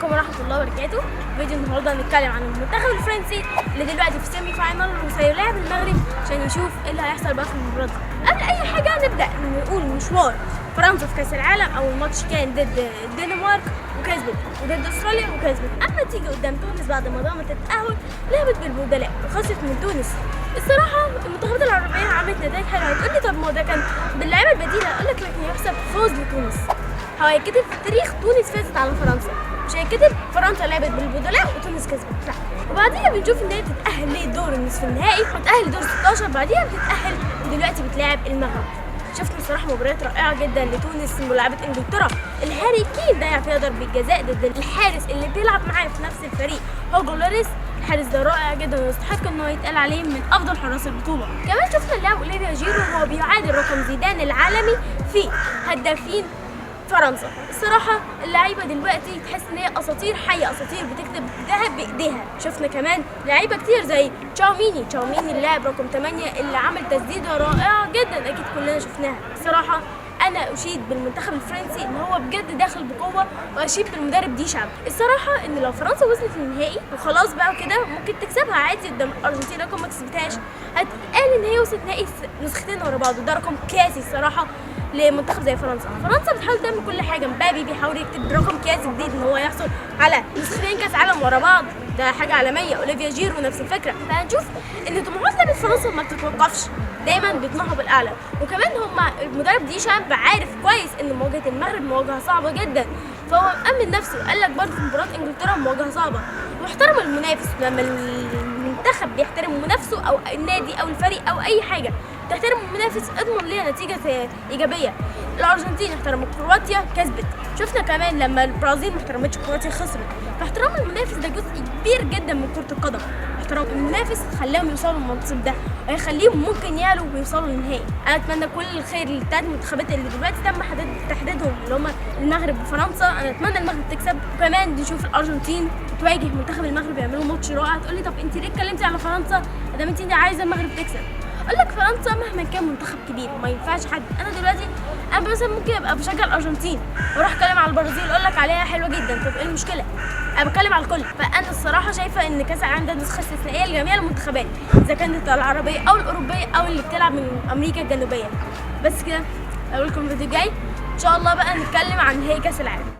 عليكم ورحمه الله وبركاته. فيديو النهارده هنتكلم عن المنتخب الفرنسي اللي دلوقتي في سيمي فاينال وسيلاعب المغرب عشان يشوف ايه اللي هيحصل بقى في المباراه دي. قبل اي حاجه نبدا نقول مشوار فرنسا في كاس العالم. اول ماتش كان ضد الدنمارك وكسبت، وضد استراليا وكسبت. اما تيجي قدام تونس بعد ما ضمت التاهل لعبت بالبدلاء وخسرت من تونس. الصراحه المنتخبات العربيه عملت نتائج حلوه. هتقول لي طب ما هو ده كان باللعيبه البديله، اقول لك لكن يحسب فوز لتونس. هو هيتكتب في التاريخ تونس فازت على فرنسا، مش هيتكتب فرنسا لعبت بالبدلاء وتونس كسبت، لا. وبعديها بنشوف ان هي بتتاهل لدور النصف النهائي وتتاهل لدور 16، بعديها بتتاهل ودلوقتي بتلاعب المغرب. شفنا الصراحه مباريات رائعه جدا لتونس ملاعبه انجلترا. الهاري كين ضيع فيها ضربه جزاء ضد الحارس اللي بيلعب معاه في نفس الفريق هوجو لوريس. الحارس ده رائع جدا ويستحق ان هو يتقال عليه من افضل حراس البطوله. كمان شفنا اللاعب اوليفيا جيرو وهو بيعادل رقم زيدان العالمي في هدافين فرنسا. الصراحه اللعيبه دلوقتي تحس ان هي اساطير حيه، اساطير بتكتب ذهب بايديها. شفنا كمان لعيبه كتير زي تشاوميني اللاعب رقم 8 اللي عمل تسديده رائعه جدا اكيد كلنا شفناها. الصراحه انا اشيد بالمنتخب الفرنسي ان هو بجد داخل بقوه، واشيد بالمدرب ديشامب. الصراحه ان لو فرنسا وصلت للنهائي وخلاص بقى كده ممكن تكسبها عادي قدام الارجنتين، رقم ما كسبتهاش هتقال ان هي وصلت نهائي نسختين ورا بعض، وده رقم قياسي الصراحه لمنتخب زي فرنسا. فرنسا بتحاول تعمل كل حاجه، مبابي بيحاول يكتب رقم قياسي جديد ان هو يحصل على نسختين كاس عالم ورا بعض، ده حاجه عالميه. اوليفيا جيرو نفس الفكره. فهنشوف ان طموحات لعيبه فرنسا ما بتتوقفش، دايما بيطمحوا بالاعلى. وكمان المدرب ديشامب عارف كويس ان مواجهه المغرب مواجهه صعبه جدا، فهو مأمن نفسه. قال لك برضه في مباراه انجلترا مواجهه صعبه، واحترم المنافس. لما المنتخب بيحترم منافسه او النادي او الفريق او اي حاجه تحترم المنافس اضمن ليها نتيجه ايجابيه. الارجنتين احترمت كرواتيا كسبت. شفنا كمان لما البرازيل ما احترمتش كرواتيا خسرت. فاحترام المنافس ده جزء كبير جدا من كره القدم. احترام المنافس خلاهم يوصلوا للمنصب ده وهيخليهم ممكن يعلوا ويوصلوا للنهائي. انا اتمنى كل الخير للثلاث منتخبات اللي دلوقتي تم تحديدهم اللي هم المغرب وفرنسا. انا اتمنى المغرب تكسب، وكمان نشوف الارجنتين تواجه منتخب المغرب يعملوا ماتش رائع. تقول لي طب انت ليه اتكلمتي على فرنسا ادام انت عايزه المغرب تكسب؟ اقول لك فرنسا مهما كان منتخب كبير ما ينفعش حد. انا دلوقتي مثلا ممكن ابقى بشجع الارجنتين واروح اتكلم على البرازيل اقول لك عليها حلوه جدا، طب ايه المشكله؟ انا بتكلم على الكل. فانا الصراحه شايفه ان كاس العالم ده نسخه استثنائيه لجميع المنتخبات، اذا كانت العربيه او الاوروبيه او اللي بتلعب من امريكا الجنوبيه. بس كده اقول لكم فيديو جاي ان شاء الله بقى نتكلم عن نهائي كاس العالم.